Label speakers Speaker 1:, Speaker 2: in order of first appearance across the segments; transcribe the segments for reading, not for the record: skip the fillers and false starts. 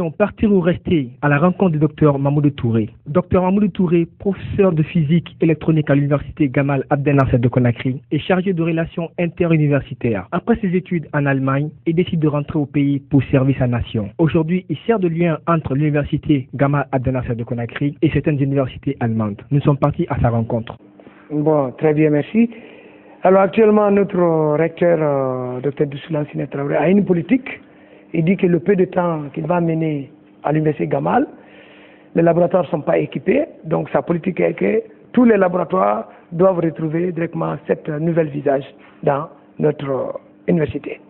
Speaker 1: émission Partir ou rester à la rencontre du docteur Mamoudou Touré. Docteur Mamoudou Touré, professeur de physique électronique à l'université Gamal Abdel Nasser de Conakry, est chargé de relations interuniversitaires. Après ses études en Allemagne, il décide de rentrer au pays pour servir sa nation. Aujourd'hui, il sert de lien entre l'université Gamal Abdel Nasser de Conakry et certaines universités allemandes. Nous sommes partis à sa rencontre.
Speaker 2: Bon, très bien, merci. Alors actuellement, notre recteur, Dr Dussoulan Sine Traoré, a une politique. Il dit que le peu de temps qu'il va mener à l'université Gamal, les laboratoires ne sont pas équipés. Donc sa politique est que tous les laboratoires doivent retrouver directement cette nouvelle visage dans notre université.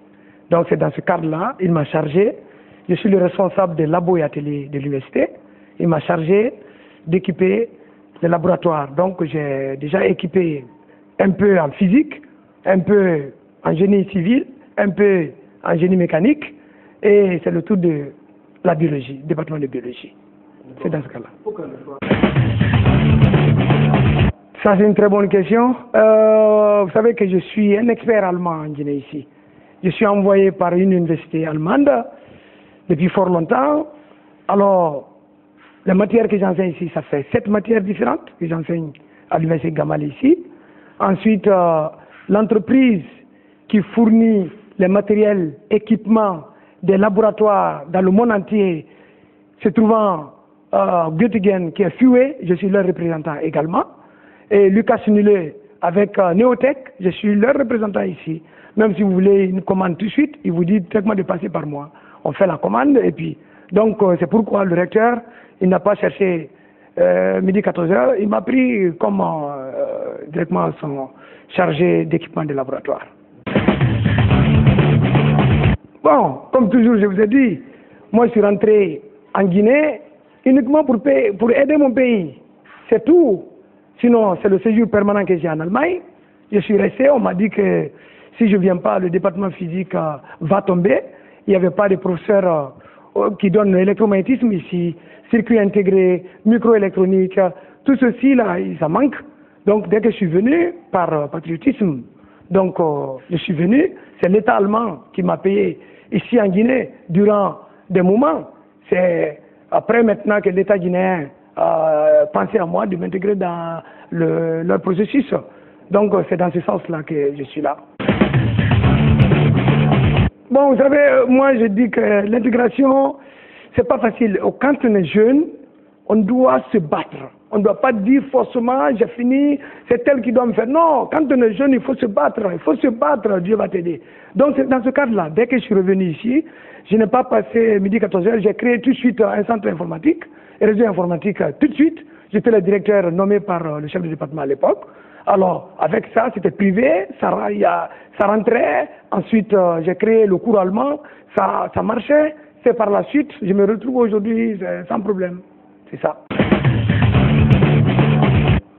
Speaker 2: Donc c'est dans ce cadre-là, il m'a chargé, je suis le responsable des labos et ateliers de l'université, il m'a chargé d'équiper les laboratoires. Donc j'ai déjà équipé un peu en physique, un peu en génie civil, un peu en génie mécanique, et c'est le tour de la biologie, département de biologie. C'est dans ce cas-là. Ça, c'est une très bonne question. Vous savez que je suis un expert allemand en Guinée ici. Je suis envoyé par une université allemande depuis fort longtemps. Alors, les matières que j'enseigne ici, ça fait 7 matières différentes que j'enseigne à l'université Gamal ici. Ensuite, l'entreprise qui fournit les matériels, équipements des laboratoires dans le monde entier, se trouvant à Göttingen, qui est FUE, je suis leur représentant également. Et Lucas Nulé avec Neotech, je suis leur représentant ici. Même si vous voulez une commande tout de suite, il vous dit directement de passer par moi. On fait la commande et puis... Donc c'est pourquoi le recteur, il n'a pas cherché midi 14h, il m'a pris comme directement son chargé d'équipement de laboratoire. Bon, comme toujours je vous ai dit, moi je suis rentré en Guinée uniquement pour aider mon pays. C'est tout. Sinon, c'est le séjour permanent que j'ai en Allemagne. Je suis resté, on m'a dit que si je ne viens pas, le département physique va tomber. Il n'y avait pas de professeurs qui donnent l'électromagnétisme ici, circuit intégré, microélectronique, tout ceci là, ça manque. Donc dès que je suis venu, par patriotisme, donc je suis venu, c'est l'État allemand qui m'a payé ici en Guinée durant des moments. C'est après maintenant que l'État guinéen a pensé à moi de m'intégrer dans leur processus. Donc c'est dans ce sens-là que je suis là. Bon, vous savez, moi je dis que l'intégration, c'est pas facile. Quand on est jeune, on doit se battre. On ne doit pas dire forcément, j'ai fini, c'est elle qui doit me faire. Non, quand on est jeune, il faut se battre. Il faut se battre, Dieu va t'aider. Donc, c'est dans ce cadre-là, dès que je suis revenu ici, je n'ai pas passé midi 14h, j'ai créé tout de suite un centre informatique, et réseau informatique tout de suite. J'étais le directeur nommé par le chef de département à l'époque. Alors, avec ça, c'était privé, ça rentrait. Ensuite, j'ai créé le cours allemand, ça marchait. C'est par la suite, je me retrouve aujourd'hui sans problème. C'est ça.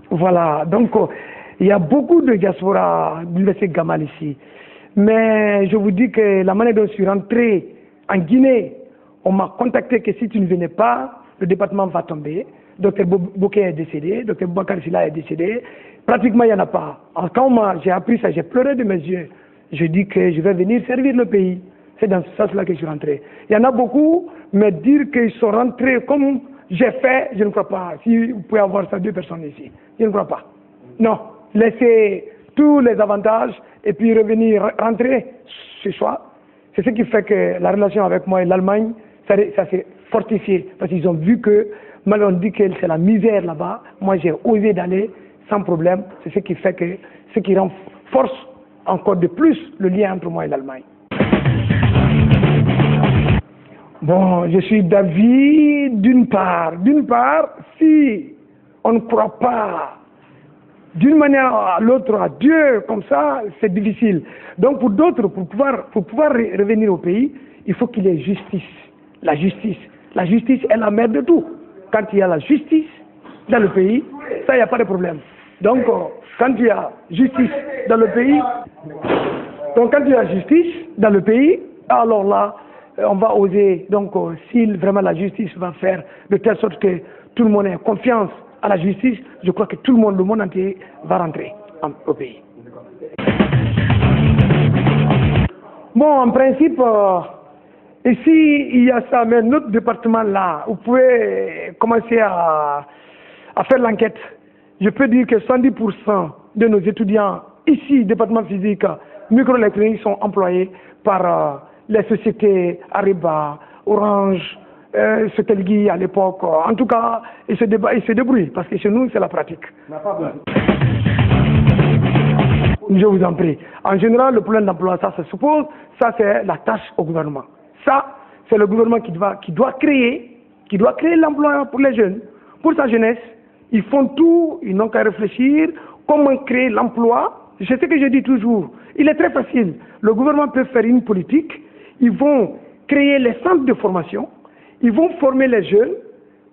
Speaker 2: Voilà, donc il y a beaucoup de diaspora de l'université Gamal ici. Mais je vous dis que la manière dont je suis rentré en Guinée, on m'a contacté que si tu ne venais pas, le département va tomber. Dr Bokeh est décédé, Dr Boubacar Silla est décédé. Pratiquement, il n'y en a pas. Alors, quand j'ai appris ça, j'ai pleuré de mes yeux. Je dis que je vais venir servir le pays. C'est dans ce sens-là que je suis rentré. Il y en a beaucoup, mais dire qu'ils sont rentrés comme j'ai fait, je ne crois pas. Si vous pouvez avoir ça 2 personnes ici, je ne crois pas. Non, laissez tous les avantages et puis revenir, rentrer ce soir. C'est ce qui fait que la relation avec moi et l'Allemagne, ça s'est fortifié. Parce qu'ils ont vu que, mal on dit que c'est la misère là-bas, moi j'ai osé d'aller sans problème. C'est ce qui fait que, ce qui renforce encore de plus le lien entre moi et l'Allemagne. Bon, je suis d'avis d'une part, si on ne croit pas d'une manière à l'autre à Dieu, comme ça, c'est difficile. Donc pour d'autres, pour pouvoir revenir au pays, il faut qu'il y ait justice. La justice est la mère de tout. Quand il y a la justice dans le pays, ça, il n'y a pas de problème. Donc quand il y a justice dans le pays, alors là, on va oser, donc si vraiment la justice va faire de telle sorte que tout le monde ait confiance à la justice, je crois que tout le monde entier va rentrer au pays. Bon, en principe, Et s'il y a ça, mais notre département là, vous pouvez commencer à faire l'enquête. Je peux dire que 70% de nos étudiants ici, département physique, microélectronique, sont employés par les sociétés Ariba, Orange, Sotelgui à l'époque. En tout cas, ils se débrouillent parce que chez nous, c'est la pratique. Je vous en prie. En général, le problème d'emploi, ça se suppose, ça c'est la tâche au gouvernement. Ça, c'est le gouvernement qui doit créer l'emploi pour les jeunes, pour sa jeunesse. Ils font tout, ils n'ont qu'à réfléchir comment créer l'emploi. C'est ce que je dis toujours. Il est très facile. Le gouvernement peut faire une politique. Ils vont créer les centres de formation. Ils vont former les jeunes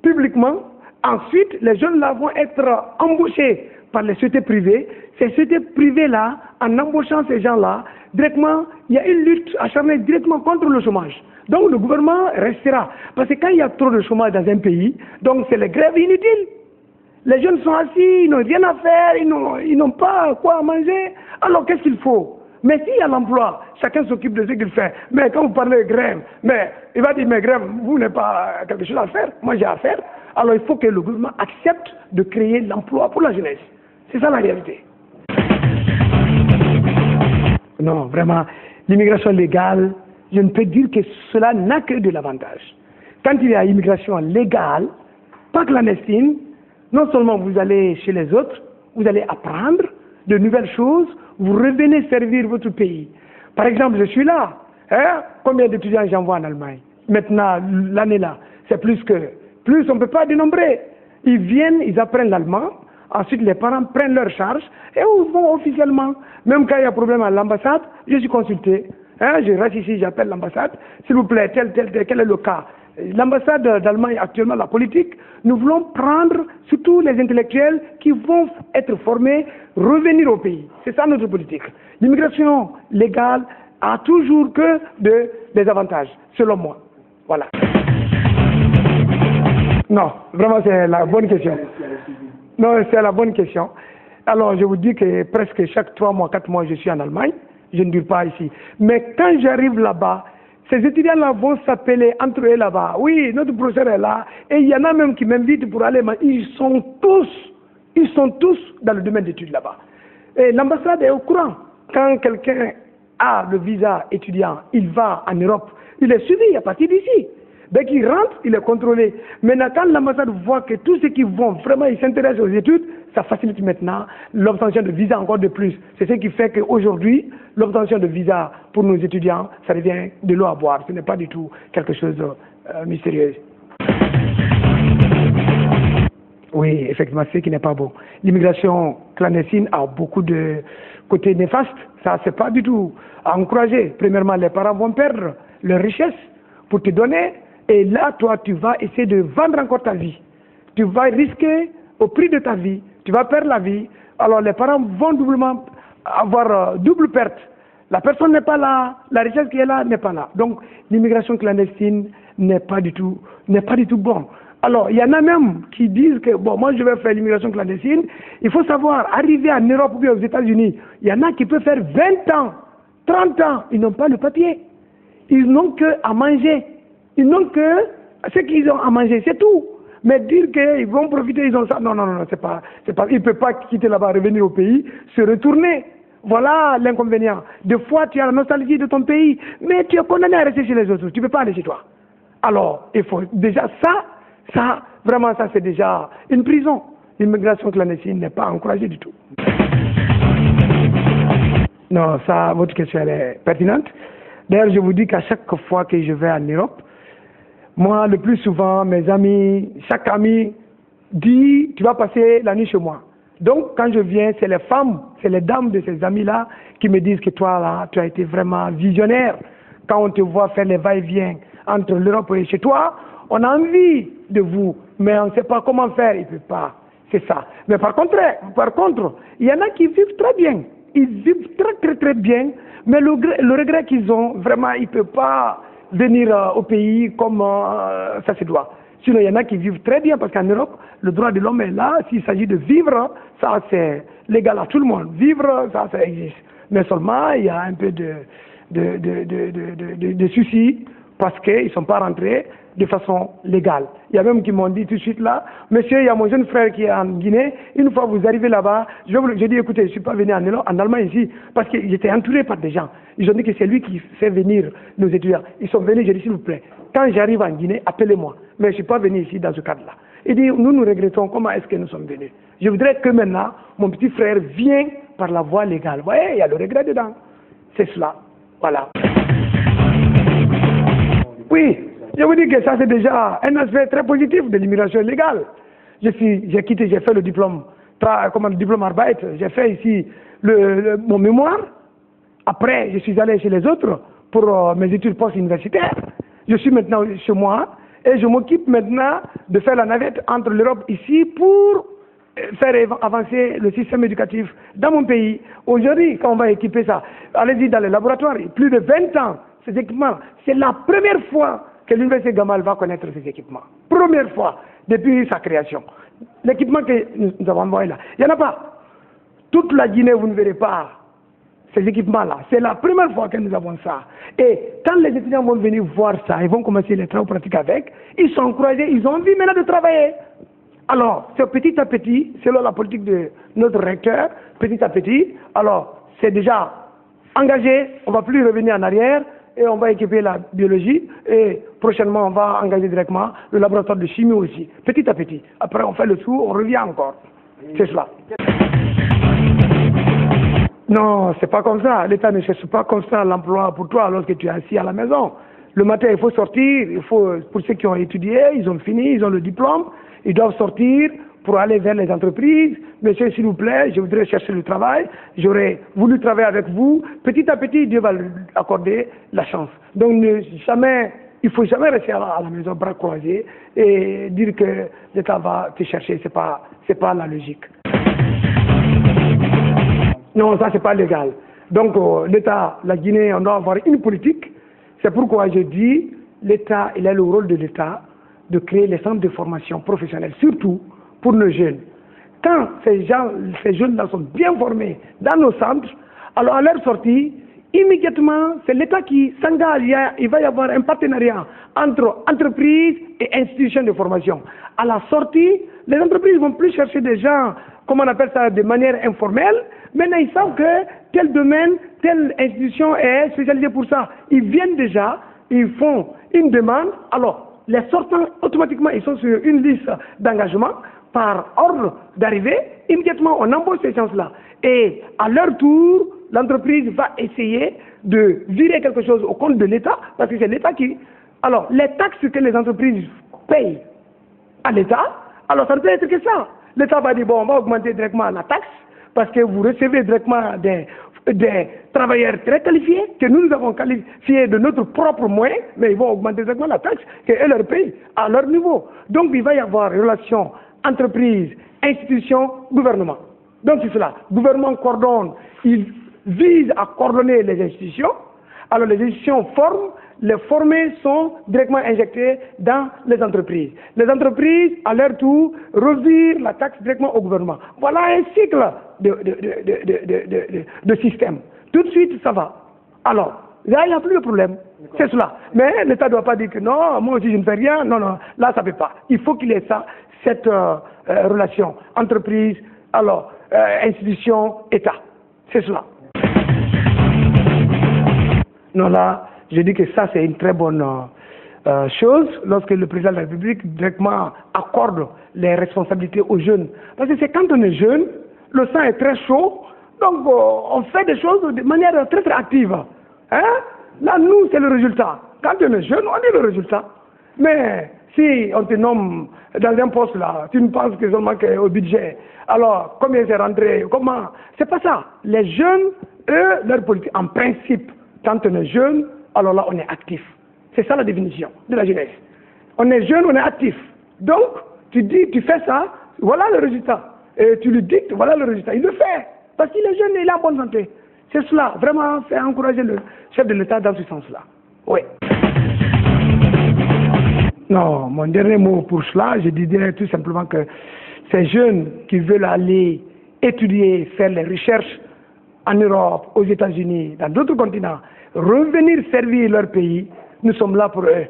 Speaker 2: publiquement. Ensuite, les jeunes là vont être embauchés par les sociétés privées. Ces sociétés privées-là, en embauchant ces gens-là, directement, il y a une lutte acharnée directement contre le chômage. Donc le gouvernement restera. Parce que quand il y a trop de chômage dans un pays, donc c'est les grèves inutiles. Les jeunes sont assis, ils n'ont rien à faire, ils n'ont pas quoi manger. Alors qu'est-ce qu'il faut? Mais s'il y a l'emploi, chacun s'occupe de ce qu'il fait. Mais quand vous parlez de grève, mais il va dire, mais grève, vous n'avez pas quelque chose à faire, moi j'ai à faire. Alors il faut que le gouvernement accepte de créer l'emploi pour la jeunesse. C'est ça la réalité. Non, vraiment, l'immigration légale, je ne peux dire que cela n'a que de l'avantage. Quand il y a immigration légale, pas clandestine, non seulement vous allez chez les autres, vous allez apprendre de nouvelles choses, vous revenez servir votre pays. Par exemple, je suis là. Hein? Combien d'étudiants j'envoie en Allemagne? Maintenant, l'année là, c'est plus, on ne peut pas dénombrer. Ils viennent, ils apprennent l'allemand, ensuite les parents prennent leur charge et ils vont officiellement. Même quand il y a problème à l'ambassade, je suis consulté. Hein? Je reste ici, j'appelle l'ambassade. S'il vous plaît, tel, quel est le cas? L'ambassade d'Allemagne actuellement, la politique, nous voulons prendre surtout les intellectuels qui vont être formés, revenir au pays. C'est ça notre politique. L'immigration légale a toujours que des avantages, selon moi. Voilà. Non, vraiment c'est la bonne question. Non, c'est la bonne question. Alors je vous dis que presque chaque 3 mois, 4 mois, je suis en Allemagne. Je ne dure pas ici. Mais quand j'arrive là-bas, ces étudiants-là vont s'appeler entre eux là-bas. Oui, notre professeur est là. Et il y en a même qui m'invitent pour aller. Mais ils sont tous dans le domaine d'études là-bas. Et l'ambassade est au courant. Quand quelqu'un a le visa étudiant, il va en Europe, il est suivi à partir d'ici. Dès qu'il rentre, il est contrôlé. Maintenant, quand l'ambassade voit que tous ceux qui vont vraiment, ils s'intéressent aux études, ça facilite maintenant l'obtention de visa encore de plus. C'est ce qui fait qu'aujourd'hui, l'obtention de visa pour nos étudiants, ça devient de l'eau à boire. Ce n'est pas du tout quelque chose de mystérieux. Oui, effectivement, c'est ce qui n'est pas bon. L'immigration clandestine a beaucoup de côtés néfastes. Ça, c'est pas du tout à encourager. Premièrement, les parents vont perdre leur richesse pour te donner. Et là, toi, tu vas essayer de vendre encore ta vie. Tu vas risquer au prix de ta vie. Tu vas perdre la vie. Alors, les parents vont doublement avoir double perte. La personne n'est pas là. La richesse qui est là n'est pas là. Donc, l'immigration clandestine n'est pas du tout bon. Alors, il y en a même qui disent que, bon, moi, je vais faire l'immigration clandestine. Il faut savoir, arriver en Europe ou bien aux États-Unis, il y en a qui peuvent faire 20 ans, 30 ans. Ils n'ont pas le papier. Ils n'ont qu'à manger. Ils n'ont que ce qu'ils ont à manger, c'est tout. Mais dire qu'ils vont profiter, ils ont ça. Non, c'est pas. Ils ne peuvent pas quitter là-bas, revenir au pays, se retourner. Voilà l'inconvénient. Des fois, tu as la nostalgie de ton pays, mais tu es condamné à rester chez les autres. Tu ne peux pas aller chez toi. Alors, il faut déjà ça, vraiment, ça c'est déjà une prison. L'immigration clandestine n'est pas encouragée du tout. Non, ça, votre question elle est pertinente. D'ailleurs, je vous dis qu'à chaque fois que je vais en Europe, moi, le plus souvent, mes amis, chaque ami dit, tu vas passer la nuit chez moi. Donc, quand je viens, c'est les femmes, c'est les dames de ces amis-là qui me disent que toi, là, tu as été vraiment visionnaire. Quand on te voit faire les va-et-vient entre l'Europe et chez toi, on a envie de vous, mais on ne sait pas comment faire, il ne peut pas. C'est ça. Mais par contre, il y en a qui vivent très bien. Ils vivent très bien, mais le regret qu'ils ont, vraiment, ils ne peuvent pas venir au pays comme ça se doit. Sinon, il y en a qui vivent très bien, parce qu'en Europe, le droit de l'homme est là. S'il s'agit de vivre, ça c'est légal à tout le monde. Vivre, ça existe. Mais seulement, il y a un peu de soucis parce qu'ils ne sont pas rentrés de façon légale. Il y a même qui m'ont dit tout de suite là, monsieur, il y a mon jeune frère qui est en Guinée, une fois vous arrivez là-bas, j'ai dit écoutez, je ne suis pas venu en Allemagne ici, parce que j'étais entouré par des gens. Ils ont dit que c'est lui qui fait venir nos étudiants. Ils sont venus, j'ai dit s'il vous plaît, quand j'arrive en Guinée, appelez-moi. Mais je ne suis pas venu ici dans ce cadre-là. Il dit, nous regrettons comment est-ce que nous sommes venus. Je voudrais que maintenant, mon petit frère vienne par la voie légale. Vous voyez, il y a le regret dedans. C'est cela. Voilà. Oui, je vous dis que ça c'est déjà un aspect très positif de l'immigration légale. J'ai fait le diplôme, diplôme Arbeit, j'ai fait ici mon mémoire. Après, je suis allé chez les autres pour mes études post-universitaires. Je suis maintenant chez moi et je m'occupe maintenant de faire la navette entre l'Europe ici pour faire avancer le système éducatif dans mon pays. Aujourd'hui, quand on va équiper ça, allez-y dans les laboratoires, plus de 20 ans, ces équipements, c'est la première fois que l'Université Gamal va connaître ces équipements. Première fois depuis sa création. L'équipement que nous avons envoyé là, il n'y en a pas. Toute la Guinée, vous ne verrez pas ces équipements-là. C'est la première fois que nous avons ça. Et quand les étudiants vont venir voir ça, ils vont commencer les travaux pratiques avec, ils sont encouragés, ils ont envie maintenant de travailler. Alors, c'est petit à petit, selon la politique de notre recteur, petit à petit, alors c'est déjà engagé, on ne va plus revenir en arrière et on va équiper la biologie et prochainement on va engager directement le laboratoire de chimie aussi, petit à petit. Après on fait le tour, on revient encore. C'est cela. Non, c'est pas comme ça. L'État ne cherche pas comme ça l'emploi pour toi lorsque tu es assis à la maison. Le matin, il faut sortir, pour ceux qui ont étudié, ils ont fini, ils ont le diplôme, ils doivent sortir pour aller vers les entreprises. Monsieur, s'il vous plaît, je voudrais chercher du travail, j'aurais voulu travailler avec vous. Petit à petit, Dieu va lui accorder la chance. Donc, il ne faut jamais rester à la maison bras croisés et dire que l'État va te chercher. C'est pas la logique. Non, ça, c'est pas légal. Donc, l'État, la Guinée, on doit avoir une politique. C'est pourquoi je dis, l'État, il a le rôle de l'État de créer les centres de formation professionnelle, surtout pour nos jeunes. Quand ces jeunes-là sont bien formés dans nos centres, alors à leur sortie, immédiatement, c'est l'État qui s'engage. Il va y avoir un partenariat entre entreprises et institutions de formation. À la sortie, les entreprises ne vont plus chercher des gens, comment on appelle ça, de manière informelle. Maintenant, ils savent que tel domaine, telle institution est spécialisée pour ça. Ils viennent déjà, ils font une demande. Alors, les sortants, automatiquement, ils sont sur une liste d'engagement par ordre d'arrivée. Immédiatement, on embauche ces gens-là. Et à leur tour, l'entreprise va essayer de virer quelque chose au compte de l'État, parce que c'est l'État qui... Alors, les taxes que les entreprises payent à l'État, alors ça ne peut être que ça. L'État va dire, bon, on va augmenter directement la taxe, parce que vous recevez directement des travailleurs très qualifiés, que nous avons qualifiés de notre propre moyen, mais ils vont augmenter directement la taxe qu'eux leur payent à leur niveau. Donc il va y avoir relation entreprise, institution, gouvernement. Donc c'est cela. Le gouvernement coordonne, il vise à coordonner les institutions. Alors les institutions forment, les formés sont directement injectés dans les entreprises. Les entreprises, à leur tour, revirent la taxe directement au gouvernement. Voilà un cycle de système. Tout de suite, ça va. Alors, là, il n'y a plus de problème. C'est cela. Mais l'État ne doit pas dire que non, moi aussi je ne fais rien. Non, non, là, ça ne peut pas. Il faut qu'il y ait ça, cette relation entreprise, alors, institution, État. C'est cela. Non, là, je dis que ça, c'est une très bonne chose lorsque le président de la République directement accorde les responsabilités aux jeunes. Parce que c'est quand on est jeune, le sang est très chaud, donc on fait des choses de manière très très active. Hein? Là, nous, c'est le résultat. Quand on est jeune, on est le résultat. Mais si on te nomme dans un poste là, tu ne penses que seulement au budget. Alors, combien c'est rentré? Comment? C'est pas ça. Les jeunes, eux, leur politique, en principe, quand on est jeune, alors là, on est actif. C'est ça la définition de la jeunesse. On est jeune, on est actif. Donc, tu dis, tu fais ça, voilà le résultat. Et tu lui dictes, voilà le résultat. Il le fait. Parce qu'il est jeune et il est en bonne santé. C'est cela. Vraiment, c'est encourager le chef de l'État dans ce sens-là. Oui. Non, mon dernier mot pour cela, je dirais tout simplement que ces jeunes qui veulent aller étudier, faire les recherches en Europe, aux États-Unis, dans d'autres continents, revenir servir leur pays, nous sommes là pour eux.